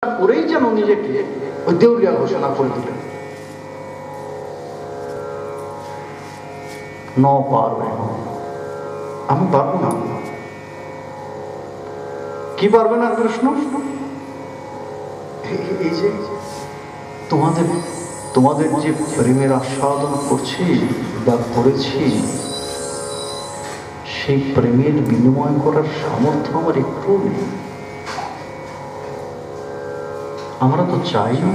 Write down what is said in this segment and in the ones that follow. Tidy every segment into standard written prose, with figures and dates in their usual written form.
করেই যেন নিজেকে ওই দেউলিয়া ঘোষণা করে দিলেন। পারবে, আমি পারবো না। কি পারবে না কৃষ্ণ? এই যে তোমাদের যে প্রেমের আস্বাদন করছি বা করেছি, সেই প্রেমের বিনিময় করার সামর্থ্য আমার একটু নেই। আমরা তো চাই না।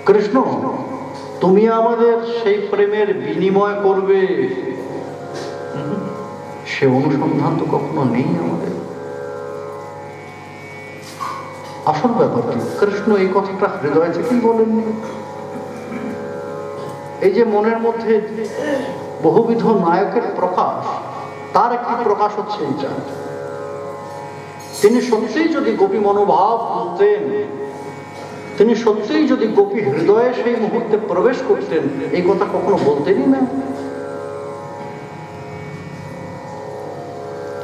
কৃষ্ণ, তুমি আমাদের সেই প্রেমের বিনিময় করবে, সে অনুসন্ধান তো কখনো নেই আমাদের। আসল ব্যাপার কি, কৃষ্ণ এই কথাটা হৃদয় থেকেই বলেননি। এই যে মনের মধ্যে বহুবিধ নায়কের প্রকাশ, তার একটি প্রকাশ হচ্ছে এইটা। তিনি সত্যিই যদি গোপী মনোভাব বলতেন, তিনি সত্যিই যদি গোপী হৃদয়ে সেই মুহূর্তে প্রবেশ করতেন, এই কথা কখনো বলতেনই না।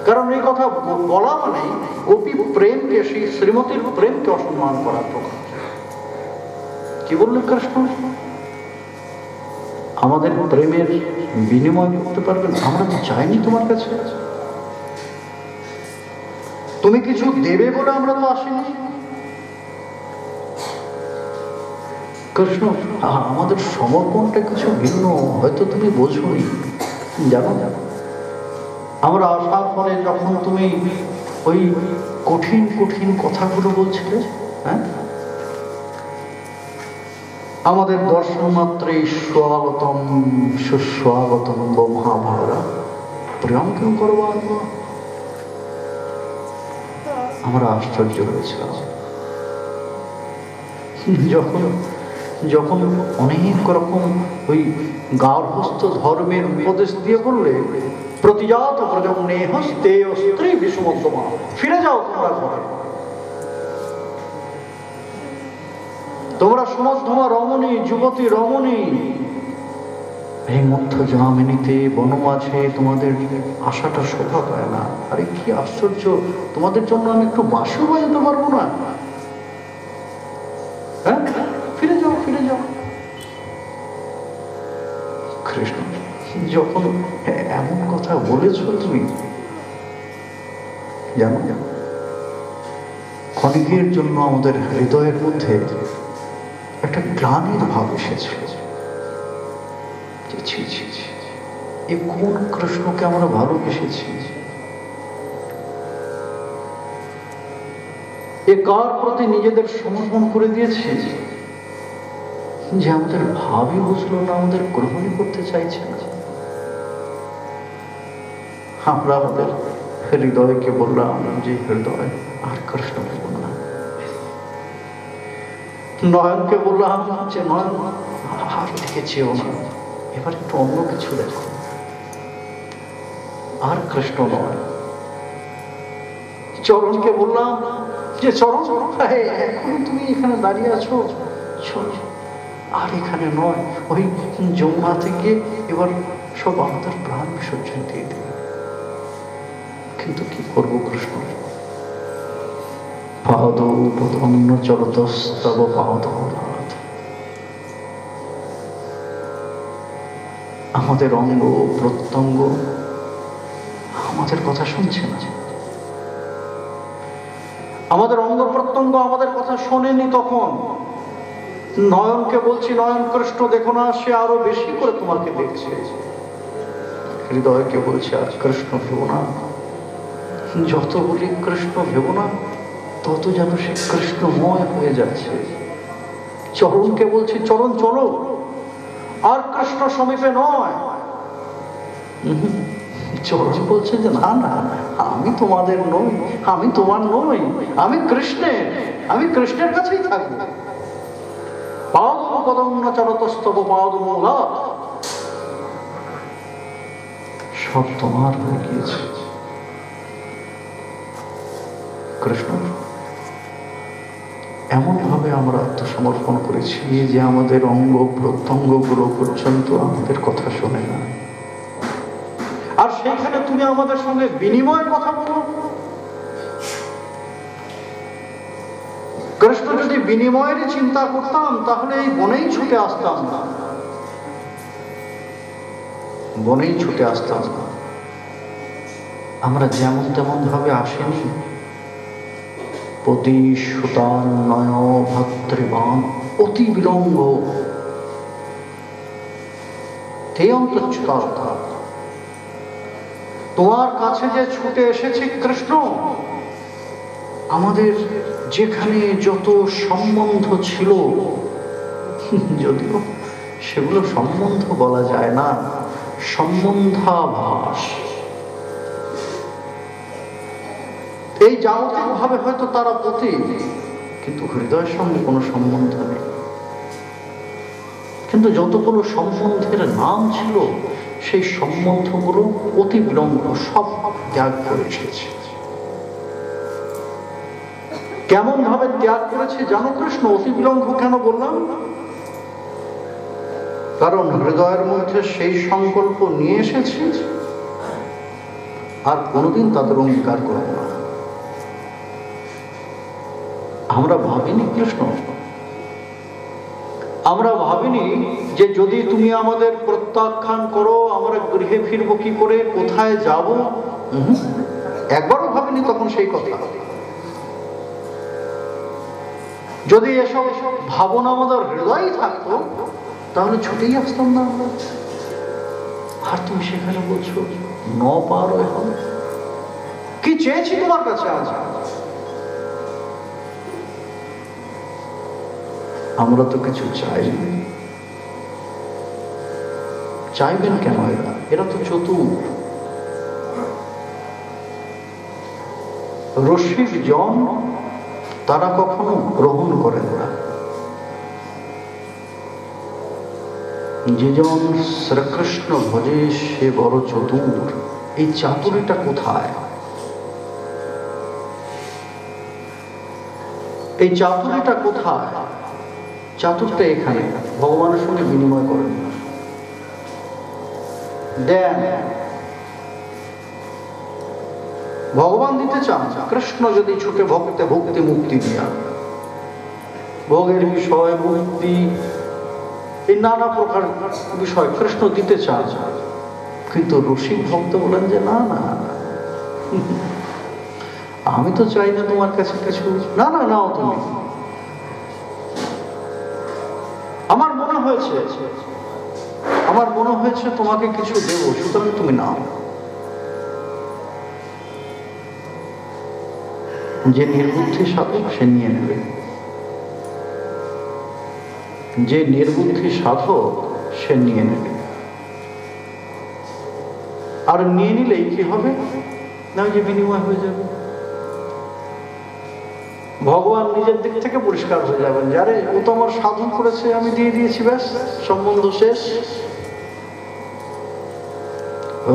কারণ এই কথা বলা মানে গোপী প্রেমকে, সেই শ্রীমতীর প্রেমকে অসম্মান করার প্রকাশ। কি বললেন কৃষ্ণ? আমাদের প্রেমের বিনিময় করতে পারবেন? আমরা তো চাইনি তোমার কাছে, তুমি কিছু দেবে বলে আমরা তো আসিনি। কৃষ্ণ, আমাদের সমর্পণটা কিছু ভিন্ন, হয়তো তুমি বোঝোনি। জানো, আমরা আসার পরে যখন তুমি ওই কঠিন কঠিন কথাগুলো বলছিলে, হ্যাঁ, আমাদের দর্শন মাত্রই স্বাগতম সুস্বাগতম মহাভারত প্রিয়ম কেউ করবো, আমরা আশ্চর্য হয়েছিলাম। যখন অনেক রকম ওই গার্হস্থ ধর্মের উপদেশ দিয়ে বললে, প্রতিজাত প্রজন্মে হস্তে স্ত্রী বিষমধ্যমা, ফিরে যাও তোমরা ঘরে, তোমরা সমধ্যমা রমণী, যুবতী রমণী, এই মধ্য জামিনীতে বনমাঝে তোমাদের আশাটা শোভা পায় না। আরে কি আশ্চর্য, তোমাদের জন্য আমি একটু বাঁশিও বাজাতে পারবো না? হ্যাঁ, ফিরে যাও, ফিরে যাও। কৃষ্ণ, যখন এমন কথা বলেছ তুমি, জানো, ক্ষণিকের জন্য আমাদের হৃদয়ের মধ্যে একটা গ্লানির ভাব এসেছিল। এ কোন কৃষ্ণকে আমরা ভালোবেসেছি? এ কার প্রতি নিজেদের সমর্পণ করে দিয়েছি যে আমাদের ভাবই বুঝলো না, আমাদের গ্রহণই করতে চাইছে না। আমরা আমাদের হৃদয়কে বললাম যে হৃদয় আর কৃষ্ণ ভেবো না। নয়নকে বললাম যে নয়ন আর দেখেছিও না, এবার একটু অন্য কিছু দেখো, আর কৃষ্ণ নয়। চরণকে বললাম যে চরণ, এখন তুমি এখানে দাঁড়িয়ে আছো, আর এখানে নয়, ওই যমুনা থেকে এবার সব আমাদের প্রাণ বিসর্জন দিয়ে দেবে। কিন্তু কি করবো কৃষ্ণ? পাদ প্রধন্য চরতস্তব পাদ, আমাদের অঙ্গ প্রত্যঙ্গ আমাদের কথা শুনছে না। আমাদের অঙ্গ প্রত্যঙ্গ আমাদের কথা শোনেনি। তখন নয়নকে বলছি, নয়ন কৃষ্ণ দেখো না, সে আরো বেশি করে তোমাকে দেখছে। হৃদয়কে বলছে আর কৃষ্ণ ভেবো না, যত বলি কৃষ্ণ ভেবো না, তত যেন সে কৃষ্ণময় হয়ে যাচ্ছে। চরণকে বলছি, চরণ চলো, আর কৃষ্ণ সমীপে নয়। চরণ বলছে যে না না, আমি তোমাদের নই, আমি তোমার নই, আমি কৃষ্ণের, আমি কৃষ্ণের কাছেই থাকবো। সব তোমার হয়ে গিয়েছে কৃষ্ণ। এমন ভাবে আমরা আত্মসমর্পণ করেছি যে আমাদের অঙ্গ প্রত্যঙ্গ গুলো পর্যন্ত আমাদের কথা শোনে না। আর সেইখানে তুমি আমাদের সঙ্গে বিনিময়ের কথা বলো, কৃষ্ণ যদি বিনিময়ের চিন্তা করতাম তাহলে এই বনেই ছুটে আসতাম না, বনেই ছুটে আসতাম না। আমরা যেমন তেমন ভাবে আসেনি। পতি সুতান নয় ভদ্রবান অতি বিলম্ব তে অন্তচ্ছুতা অর্থাৎ তোমার কাছে যে ছুটে এসেছে কৃষ্ণ, আমাদের যেখানে যত সম্বন্ধ ছিল, যদিও সেগুলো সম্বন্ধ বলা যায় না, সম্বন্ধাভাস, এই জাগতিক ভাবে হয়তো তারা পতি, কিন্তু হৃদয়ের সঙ্গে কোনো সম্বন্ধ নেই। কিন্তু যতগুলো সম্বন্ধের নাম ছিল সেই সম্বন্ধগুলো অতি বিলম্ব সব ত্যাগ করে এসেছে। কেমন ভাবে ত্যাগ করেছে জানো কৃষ্ণ? অতি বিলম্ব কেন বললাম? কারণ হৃদয়ের মধ্যে সেই সংকল্প নিয়ে এসেছে আর কোনোদিন তাদের অঙ্গীকার করব না। আমরা ভাবিনি কৃষ্ণ, আমরা ভাবিনি যে যদি তুমি আমাদের প্রত্যাখ্যান করো আমরা গৃহে ফিরবো কি করে, কোথায় যাব, একবারও ভাবিনি তখন সেই কথা। যদি এসব ভাবনা আমাদের হৃদয়ে থাকতো তাহলে ছুটেই আসতাম না আমরা। আর তুমি সেখানে বলছো ন পার হবে। কি চেয়েছি তোমার কাছে আজ? আমরা তো কিছু চাইনি। চাইবেন কেন এরা? এরা তো চতুর। রসিক জন তারা কখনো গ্রহণ করেন না। যে জন শ্রীকৃষ্ণ ভজে সে বড় চতুর। এই চাতুরিটা কোথায়? এই চাতুরিটা কোথায়? চাতুরটা এখানে, ভগবানের সঙ্গে বিনিময় করেন, দেন। ভগবান দিতে চান, কৃষ্ণ যদি ছুটে ভক্তে ভক্তি মুক্তি দিয়া, ভোগের বিষয় মুক্তি, এই নানা প্রকার বিষয় কৃষ্ণ দিতে চান। কিন্তু রসিক ভক্ত বলেন যে না না, আমি তো চাই না তোমার কাছে কিছু, না না নাও তুমি। আমার মনে হয়েছে তোমাকে কিছু দেবো, সুতরাং তুমি নাও। যে নির্বুদ্ধি সাধক সে নিয়ে নেবে, যে নির্বুদ্ধি সাধক সে নিয়ে নেবে। আর নিয়ে নিলেই কি হবে না, যে বিনিময় হয়ে যাবে। ভগবান নিজের দিক থেকে পরিষ্কার হয়ে যাবেন, যারে ও তো আমার সাধন করেছে, আমি দিয়ে দিয়েছি, ব্যাস সম্বন্ধ শেষ।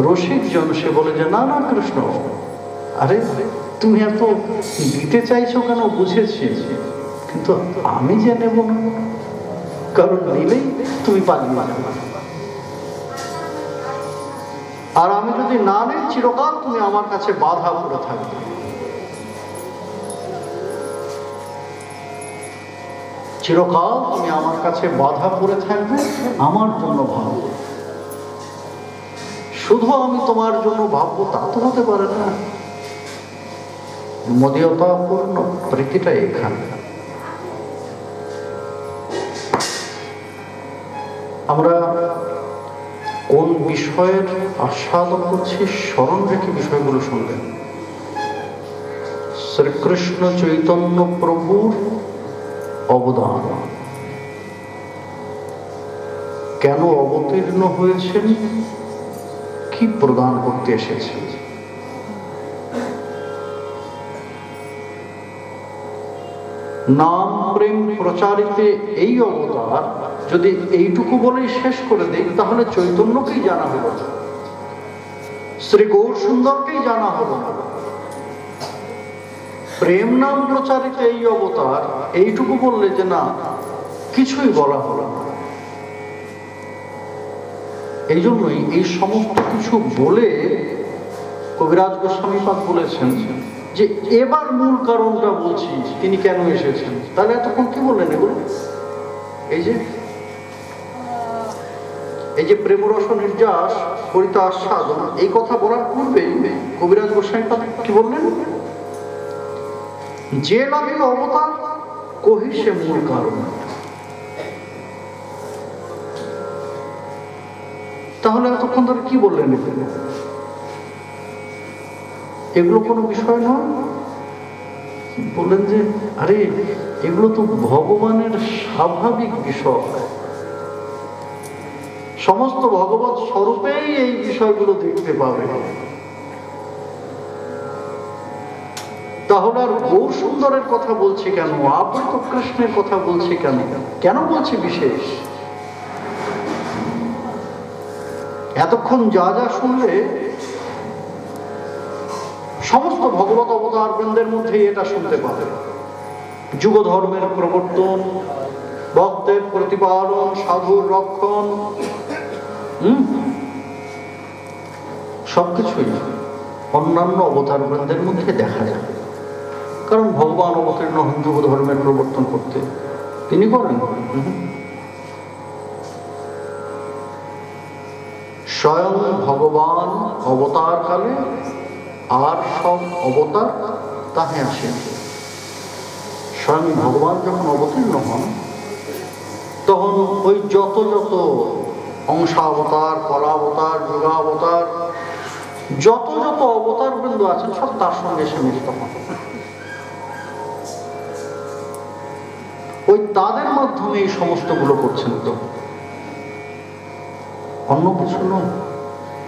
রসিক জন সে বলে যে না না কৃষ্ণ, আরে তুমি এত দিতে চাইছো কেন, বুঝেছি, কিন্তু আমি যে নেব না, কারণ নিলেই তুমি পালিয়ে যাবে। আর আমি যদি না নেই চিরকাল তুমি আমার কাছে বাধা পড়ে থাকবে। চিরকাল তুমি আমার কাছে বাধা পড়ে থাকবে, আমার জন্য ভাববো। শুধু আমি তোমার জন্য ভাববো তা তো হতে পারে না। মদীয়তাপূর্ণ প্রীতিটা এখানে। আমরা কোন বিষয়ের আস্বাদন করছি স্মরণ রেখে বিষয়গুলো শুনবেন। শ্রীকৃষ্ণ চৈতন্য প্রভুর অবদান, কেন অবতীর্ণ হয়েছেন, কি প্রদান করতে এসেছেন। নাম প্রেম প্রচারিতে এই অবতার যদি এইটুকু বলেই শেষ করে দিই তাহলে চৈতন্যকেই জানা হলো, শ্রী গৌর সুন্দরকেই জানা হলো না। প্রেম নাম প্রচারিত এই অবতার এইটুকু বললে যে না, কিছুই বলা হলো না। এই জন্যই এই সমস্ত কিছু বলে কবিরাজ গোস্বামীপাদ বলেছেন যে এবার মূল কারণটা বলছি তিনি কেন এসেছেন। তাহলে এতক্ষণ কি বললেন এগুলো? এই যে প্রেমরস নির্যাস করিতে আস্বাদন, এই কথা বলার পূর্বেই কবিরাজ গোস্বামী কি বললেন? যে লাগিল অবতার কহি সে মূল কারণ। তাহলে এতক্ষণ ধরে কি বললেন? এগুলো কোনো বিষয় নয়। বললেন যে আরে এগুলো তো ভগবানের স্বাভাবিক বিষয়, সমস্ত ভগবত স্বরূপেই এই বিষয়গুলো দেখতে পাবে। তাহলে আর গৌর সুন্দরের কথা বলছি কেন, আবৃত কৃষ্ণের কথা বলছি কেন, কেন বলছি বিশেষ? এতক্ষণ যা যা শুনলে সমস্ত ভগবত অবতার বৃন্দের মধ্যে এটা শুনতে পাবে। যুগ ধর্মের প্রবর্তন, ভক্তের প্রতিপালন, সাধুর রক্ষণ, সবকিছুই অন্যান্য অবতার বৃন্দের মধ্যে দেখা যায়। কারণ ভগবান অবতীর্ণ হন যুগ ধর্মের প্রবর্তন করতে, তিনি করেন। স্বয়ং ভগবান অবতার কালে আর সব অবতার তাহে আসেন। স্বয়ং ভগবান যখন অবতীর্ণ হন তখন ওই যত যত অংশাবতার, কলাবতার, যুগাবতার, যত যত অবতার বৃন্দ আছেন সব তার সঙ্গে এসে মিলিত হন। ওই তাদের মাধ্যমে এই সমস্তগুলো করছেন, তো অন্য কিছু নয়,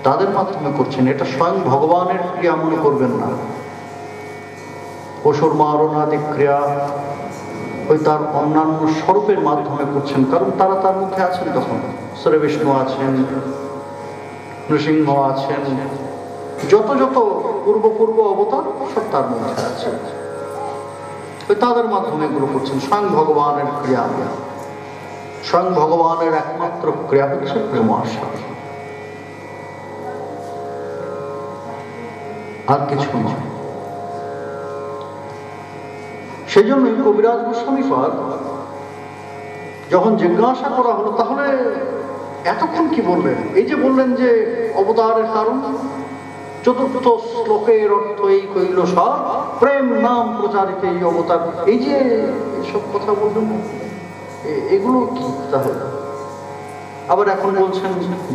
তাদের মাধ্যমে করছেন। এটা স্বয়ং ভগবানের ক্রিয়া মনে করবেন না। অসুর মারণাদি ক্রিয়া ওই তার অন্যান্য স্বরূপের মাধ্যমে করছেন, কারণ তারা তার মধ্যে আছেন। তখন শ্রী বিষ্ণু আছেন, নৃসিংহ আছেন, যত যত পূর্ব অবতার সব তার মধ্যে আছে। তাদের মাধ্যমে এগুলো করছেন। স্বয়ং ভগবানের ক্রিয়া, স্বয়ং ভগবানের একমাত্র ক্রিয়া হচ্ছে প্রেম আশা, আর কিছু নয়। সেই জন্যই কবিরাজ গোস্বামী পাদ যখন জিজ্ঞাসা করা হলো তাহলে এতক্ষণ কি বললেন, এই যে বললেন যে অবতারের কারণ, চতুর্থ শ্লোকের অর্থ এই কইল সব প্রেম নাম প্রচারিত এই অবতার, এই যে এসব কথা বললেন এগুলো কি? তাহলে আবার এখন বলছেন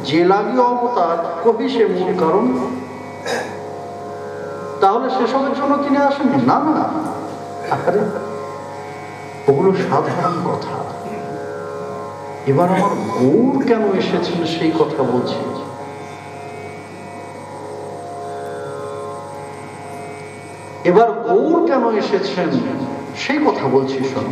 যে লাগি অবতার কবি সে মূল কারণ। তাহলে সেসবের জন্য তিনি আসেন না? না, আরে ওগুলো সাধারণ কথা। এবার আমার গৌর কেন এসেছেন সেই কথা বলছি। এবার গৌর কেন এসেছেন সেই কথা বলছি। শোন,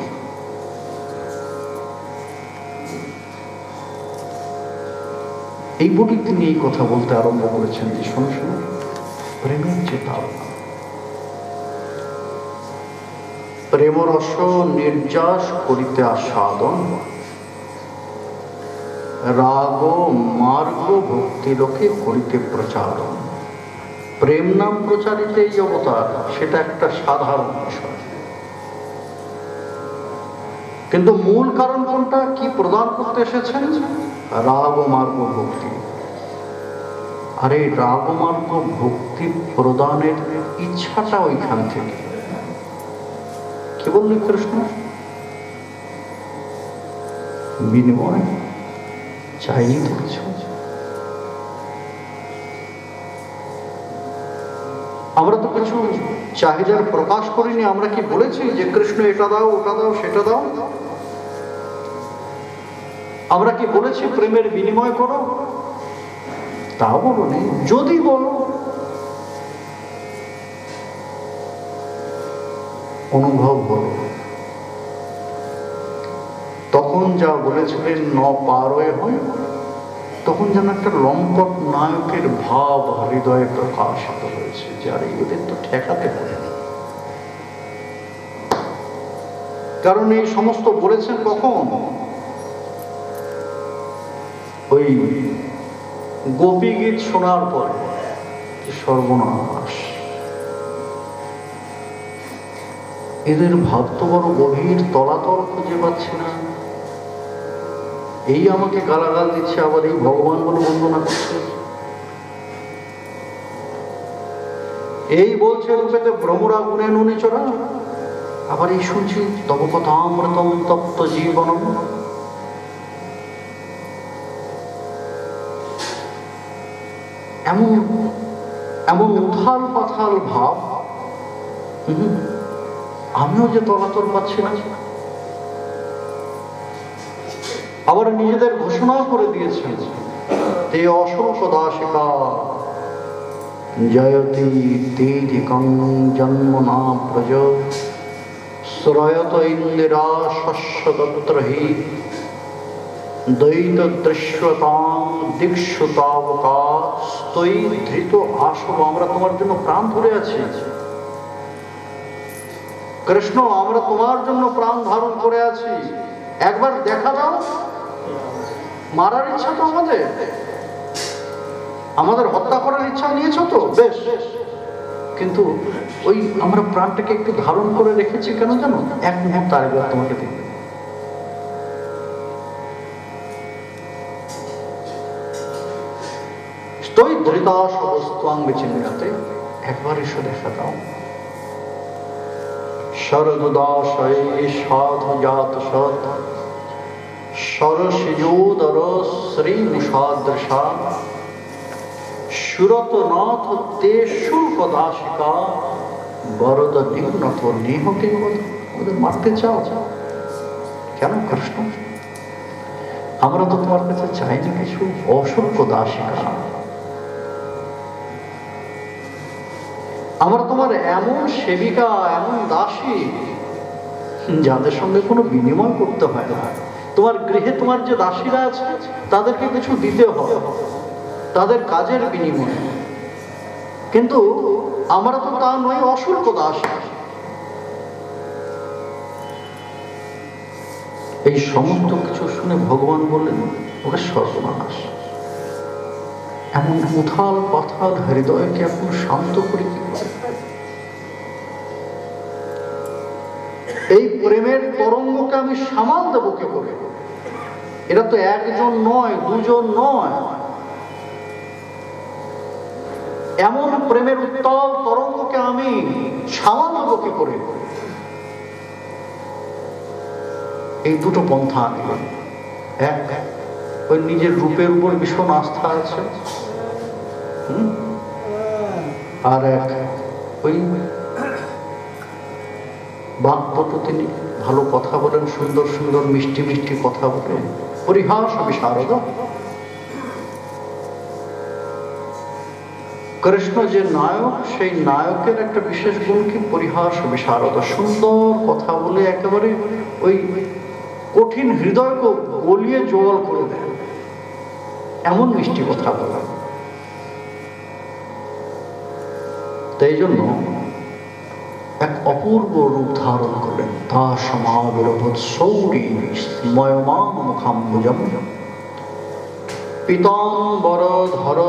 এই বলি তিনি এই কথা বলতে আরম্ভ করেছেন যে শোনো শোনো, প্রেমের চেতা, প্রেমরস নির্যাস করিতে আস্বাদন, রাগ মার্গ ভক্তি লোকে করিতে প্রচারণ। প্রেম নাম প্রচারিত এই অবতার, সেটা একটা সাধারণ বিষয়, কিন্তু মূল কারণ কোনটা, কি প্রদান করতে এসেছেন? রাগ মার্গ ভক্তি। আর এই রাগ মার্গ ভক্তি প্রদানের ইচ্ছাটা ওইখান থেকে। কি বললেন কৃষ্ণ? বিনিময় চাইনি তো কিছু। আমরা তো কিছু চাহিদার প্রকাশ করিনি। আমরা কি বলেছি যে কৃষ্ণ এটা দাও, ওটা দাও, সেটা দাও? আমরা কি বলেছি প্রেমের বিনিময় করো? তা বলনি। যদি বলো অনুভব বলো। তখন যা বলেছিলেন ন পারোয় হয়, তখন যেন একটা লম্পট নায়কের ভাব হৃদয়ে প্রকাশিত হয়েছে, যে আরে এদের তো ঠেকাতে পারে। কারণ এই সমস্ত বলেছেন কখন? ওই গোপী গীত শোনার পরে। সর্বনাশ, এদের ভাব তো বড় গভীর, তলাতল খুঁজে পাচ্ছি না। এই আমাকে গালাগাল দিচ্ছে, আবার এই ভগবান বলে বন্দনা করছে। এই বলছে রূপেতে ভ্রমরা গুণে নুনে চড়া, আবার এই শুনছি তব কথামৃতম তপ্ত জীবনম। এমন এমন উথাল পাথাল ভাব, আমিও যে তলাতল পাচ্ছি না। আবার নিজেদের ঘোষণা করে দিয়েছে, তে অসংখ্য দাসিকা জয়তি তেধিকং জন্মনা প্রজ শ্রয়ত ইন্দিরা শস্য দত্রহি দ্বৈত দৃশ্যতাং দীক্ষুতাবকা স্তৈ ধৃত আসব। আমরা তোমার জন্য প্রাণ ধরে আছি কৃষ্ণ, আমরা তোমার জন্য প্রাণ ধারণ করে আছি, একবার দেখা দাও। মারার ইচ্ছা তো আমাদের হত্যা করার ইচ্ছা নিয়েছ তো বেশ, কিন্তু ওই আমরা প্রাণটাকে একটু ধারণ করে রেখেছি কেন জানো? এক মুহূর্ত আরেকবার তোমাকে দেখবে। স্তৈ ধৃতা সবস্তাং বিচিন্নাতে, একবার এসে দেখা দাও। শরদুদাশয় সাধু জাত সৎ সরসিজোদর শ্রীমুষাদৃশা সুরতনাথ তে শুল্ক দাসিকা বরদ নিম্নত নেহকে। ওদের মারতে চাও কেন কৃষ্ণ? আমরা তো তোমার কাছে চাইনি কিছু, অশুল্ক দাসিকা। আমরা তোমার এমন সেবিকা, এমন দাসী যাদের সঙ্গে কোনো বিনিময় করতে হয় না। তোমার গৃহে তোমার যে দাসীরা আছে তাদেরকে কিছু দিতে হয়, তাদের কাজের বিনিময়ে, কিন্তু আমরা তো তা নয়, অশুল্ক দাসী। এই সমস্ত কিছু শুনে ভগবান বললেন, ওরা সর্বনাশ। এমন উথাল পাথাল হৃদয়কে এখন শান্ত করি কি করে? এই প্রেমের তরঙ্গকে আমি সামাল দেবো কি করে? এরা তো একজন নয়, দুজন নয়। এমন প্রেমের উত্তাল তরঙ্গকে আমি সামাল দেবো কি করে? এই দুটো পন্থা আনলেন। এক, ওই নিজের রূপের উপর ভীষণ আস্থা আছে, আর এক ওই বাক্যপটু, তিনি ভালো কথা বলেন, সুন্দর সুন্দর মিষ্টি মিষ্টি কথা বলেন, পরিহাস বিশারদ। কৃষ্ণ যে নায়ক, সেই নায়কের একটা বিশেষ গুণ কি? পরিহাস বিশারদ। সুন্দর কথা বলে একেবারে ওই কঠিন হৃদয়কে গলিয়ে জল করে দেন, এমন মিষ্টি কথা বলেন। তাই জন্য এক অপূর্ব রূপ ধারণ করলেন। তা সমাবিরভূত সৌরী ময়মান মুখাম্বুজম পীতাম্বর ধর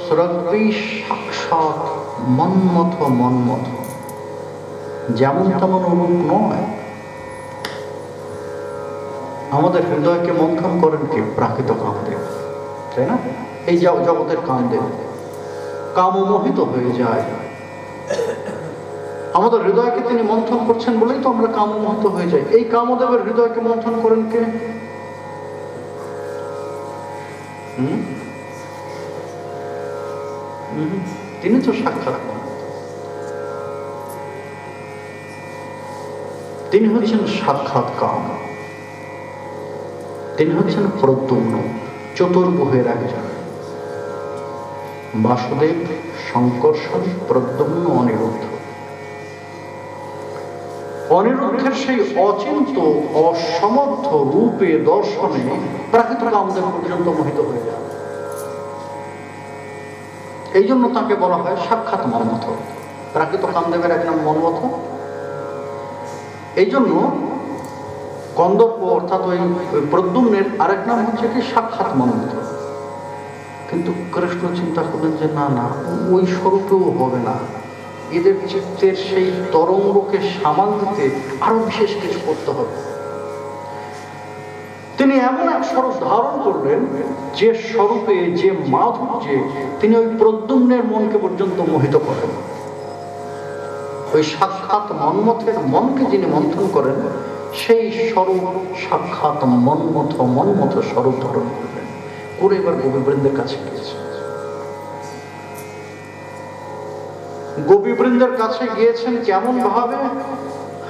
স্রগ্বী সাক্ষাৎ মন্মথ মন্মথ। যেমন তেমন রূপ নয়। আমাদের হৃদয়কে মন্থন করেন কে? প্রাকৃত কামদেব, তাই না? এই জগতের কামদেব কামমোহিত হয়ে যায়। আমাদের হৃদয়কে তিনি মন্থন করছেন বলেই তো আমরা কামমোহিত হয়ে যাই। এই কামদেবের হৃদয়কে মন্থন করেন কে? তিনি তো সাক্ষাৎ, তিনি হচ্ছেন সাক্ষাৎ কাম। তিনি হচ্ছেন প্রদ্যুম্ন, চতুর্ভুজের একজন। বাসুদেব, শঙ্কর্ষণ, প্রদ্যুম্ন, অনিরুদ্ধ। অনিরুদ্ধের সেই অচিন্ত অসমর্থ রূপে দর্শনে প্রাকৃত কামদেব পর্যন্ত মোহিত হয়ে যায়। এই জন্য তাকে বলা হয় সাক্ষাৎ মন্মথ। প্রাকৃত কামদেবের এক নাম মন্মথ। এই জন্য কন্দর্প অর্থাৎ ওই প্রদ্যুম্নের আরেক নাম হচ্ছে কি সাক্ষাৎ মন্মথ। কিন্তু কৃষ্ণ চিন্তা করলেন যে না না, ওই স্বরূপেও হবে না। এদের চিত্তের সেই তরঙ্গকে সামাল দিতে আরো বিশেষ কিছু করতে হবে। তিনি এমন এক স্বরূপ ধারণ করলেন, যে স্বরূপে, যে মাধুর্যে তিনি ওই প্রদ্যুম্নের মনকে পর্যন্ত মোহিত করেন। ওই সাক্ষাৎ মন্মথের মনকে যিনি মন্থন করেন, সেই স্বরূপ সাক্ষাৎ মন্মথ স্বরূপ ধারণ করলেন করে এবার গোপীবৃন্দের কাছে গিয়েছেন। গোপীবৃন্দের কাছে গিয়েছেন কেমন ভাবে?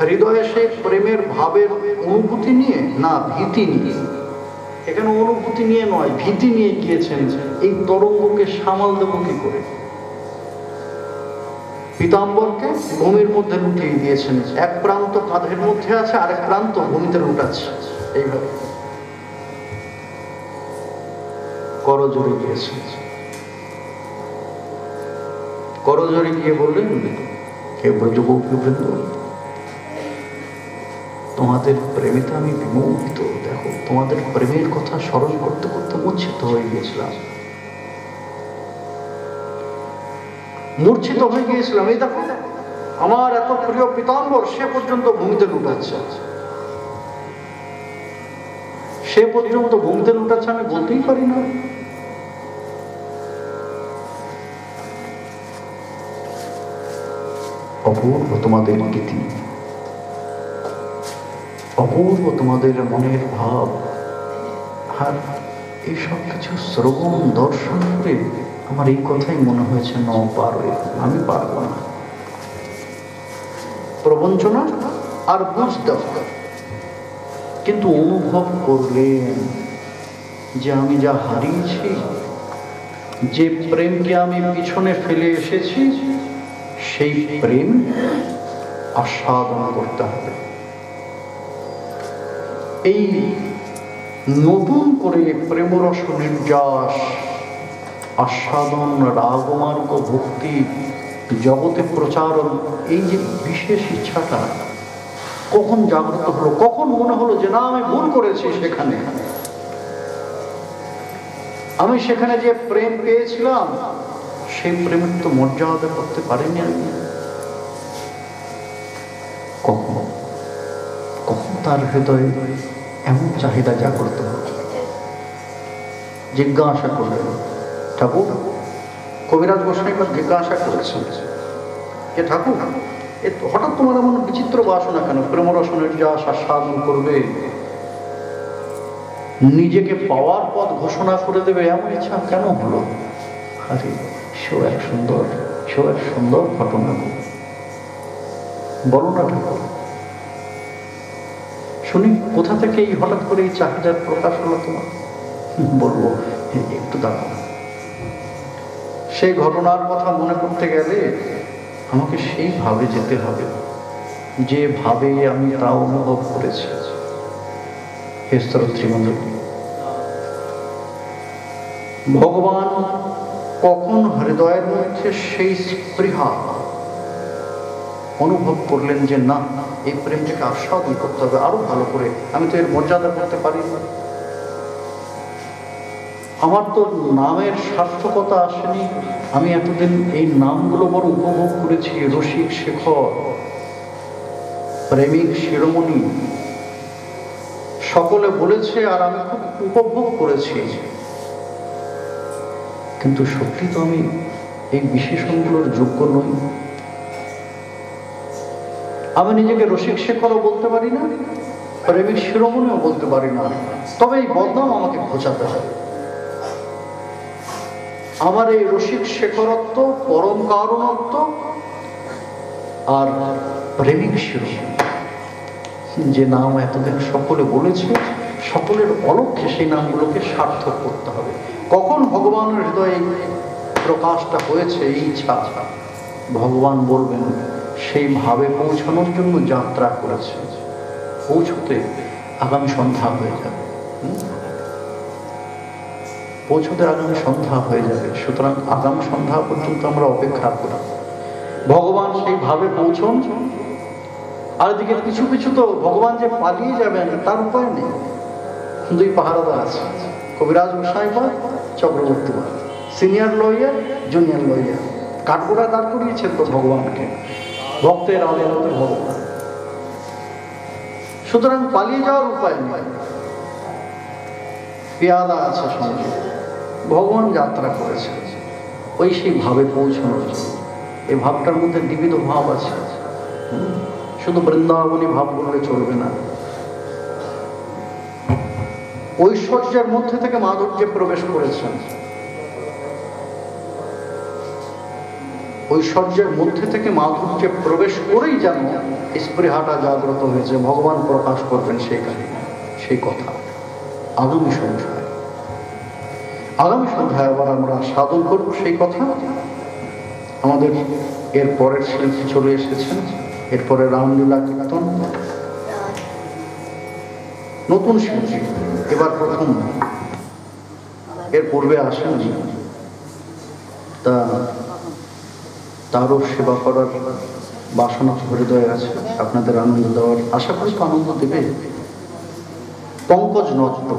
হৃদয়ে সেই প্রেমের ভাবের অনুভূতি নিয়ে, না ভীতি নিয়ে। এখানে অনুভূতি নিয়ে নয়, ভীতি নিয়ে গিয়েছেন। এই তরঙ্গকে সামাল দেব কি করে? পীতাম্বরকে ভূমির মধ্যে লুটিয়ে দিয়েছেন। এক প্রান্ত কাঁধের মধ্যে আছে, আরেক প্রান্ত ভূমিতে লুটাচ্ছে। এইভাবে করজোড়ে গিয়েছেন। করজোড়ে গিয়ে বললেন, হে ব্রজগোপীবৃন্দ, তোমাদের প্রেমিতে আমি বিমোহিত। দেখো, তোমাদের প্রেমের কথা স্মরণ করতে করতে মূর্ছিত হয়ে গিয়েছিলাম। এই দেখো, আমার এত প্রিয় পীতাম্বর সে পর্যন্ত ভূমিতে লুটাচ্ছে। সে পর্যন্ত ভূমিতে লুটাচ্ছে, আমি বলতেই পারি না। অপূর্ব তোমাদের গীতি, অপূর্ব তোমাদের মনের ভাব, আর এইসব কিছু শ্রবণ দর্শন করে আমার এই কথাই মনে হয়েছে, ন পারবে, আমি পারব না। প্রবঞ্চনা আর বুঝতে হবে, কিন্তু অনুভব করলেন যে আমি যা হারিয়েছি, যে প্রেমকে আমি পিছনে ফেলে এসেছি, সেই প্রেম আস্বাদন করতে হবে। এই নতুন করে প্রেমরস নির্যাস, আস্বাদন, রাগমার্গ, ভক্তি জগতে প্রচারণ, এই যে বিশেষ ইচ্ছাটা কখন জাগ্রত হলো? কখন মনে হলো যে না, আমি ভুল করেছি? সেখানে আমি সেখানে যে প্রেম পেয়েছিলাম, সেই প্রেমের তো মর্যাদা করতে পারিনি আমি। কখন কখন তার হৃদয়ে এমন চাহিদা জাগ্রত হল? জিজ্ঞাসা করলেন ঠাকুর, কবিরাজ গোস্বামী জিজ্ঞাসা করেছেন, যে ঠাকুর, হঠাৎ তোমার এমন বিচিত্র বাসনা কেন? প্রেমরস নির্যাস আস্বাদন করবে, নিজেকে পাওয়ার পথ ঘোষণা করে দেবে, এমন ইচ্ছা কেন হলো? আরে সেও এক সুন্দর ঘটনা, বলো না ঠাকুর, শুনি কোথা থেকে এই হঠাৎ করে এই চাহিদার প্রকাশ হলো তোমার? বলবো, একটু দাঁড়াও। সেই ঘটনার কথা মনে করতে গেলে আমাকে সেই ভাবে যেতে হবে, যে ভাবে আমি তা অনুভব করেছি। হে শ্রোতৃমণ্ডলী, ভগবান কখন হৃদয়ের মধ্যে সেই স্পৃহা অনুভব করলেন যে না, এই প্রেমটাকে আস্বাদন করতে হবে আরো ভালো করে, আমি তো এর মর্যাদা করতে পারি না। আমার তো নামের সার্থকতা আসেনি, আমি এতদিন এই নামগুলো বড় উপভোগ করেছি, রসিক শেখর, প্রেমিক শিরোমণি, সকলে বলেছে আর আমি খুব উপভোগ করেছি, কিন্তু সত্যি তো আমি এই বিশেষণগুলোর যোগ্য নই। আমি নিজেকে রসিক শেখরও বলতে পারি না, প্রেমিক শিরোমণিও বলতে পারি না, তবে এই বদনাম আমাকে ঘোচাতে হবে। আমার এই রসিক শেখরত্ব, পরম কারণত্ব আর প্রেমিক শিরোমণি, যে নাম এতদিন সকলে বলেছে, সকলের অলক্ষ্যে সেই নামগুলোকে সার্থক করতে হবে। কখন ভগবানের হৃদয়ে প্রকাশটা হয়েছে, এই ইচ্ছা, ভগবান বলবেন সেই ভাবে পৌঁছানোর জন্য যাত্রা করেছে। পৌঁছতে আগামী সন্ধ্যা হয়ে যাবে, পৌঁছতে আগামী সন্ধ্যা হয়ে যাবে। সুতরাং আগামী সন্ধ্যা পর্যন্ত আমরা অপেক্ষা করি, ভগবান সেই ভাবে পৌঁছন। আর এদিকে কিছু কিছু তো ভগবান যে পালিয়ে যাবেন তার উপায় নেই, দুই পাহারাদার আছে, কবিরাজ গোসাই বা চক্রবর্তী বা, সিনিয়র লয়ার, জুনিয়র লয়ার, কাঠগোড়ায় দাঁড় করিয়েছেন তো ভগবানকে, ভক্তের আদালতে ভগবান। সুতরাং পালিয়ে যাওয়ার উপায় নেই, পেয়াদা আছে সঙ্গে, ভগবান যাত্রা করেছে ওই সেই ভাবে পৌঁছানোর জন্য। এই ভাবটার মধ্যে বিবিধ ভাব আছে, শুধু বৃন্দাবনী ভাব করলে চলবে না। ঐশ্বর্যের মধ্যে থেকে মাধুর্যে প্রবেশ করেছেন, ঐশ্বর্যের মধ্যে থেকে মাধুর্যে প্রবেশ করেই যেন স্পৃহাটা জাগ্রত হয়েছে, ভগবান প্রকাশ করবেন সেই কাহিনী, সেই কথা আগামী সন্ধ্যায়। আগামী সন্ধ্যায় আবার আমরা সাধন করব সেই কথা। আমাদের এর পরের শিল্পী চলে এসেছেন, এরপরে রামলীলা কীর্তন, নতুন শিল্পী এবার প্রথম, এর পূর্বে আসেননি, তারও সেবা করার বাসনা হৃদয়ে আছে, আপনাদের আনন্দ দেওয়ার আশা করি তো আনন্দ দেবে। পঙ্কজ নত্র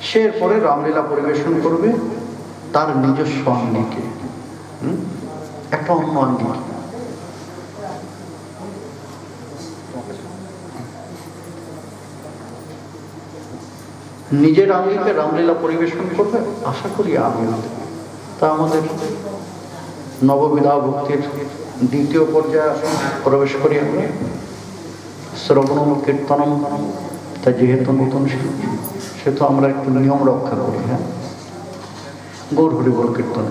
সে এরপরে রামলীলা পরিবেশন করবে তার নিজস্ব আঙ্গিকে, একটা অন্য আঙ্গিক। নিজের আঙ্গিকে রামলীলা পরিবেশন করবে, আশা করি আমিও। তা আমাদের নববিধা ভক্তির দ্বিতীয় পর্যায়ে প্রবেশ করি আমরা, শ্রবণম কীর্তনম। তা যেহেতু নতুন শিল্পী সেহেতু আমরা একটু নিয়ম রক্ষা করি। হ্যাঁ, গৌর হরি বল কীর্তন।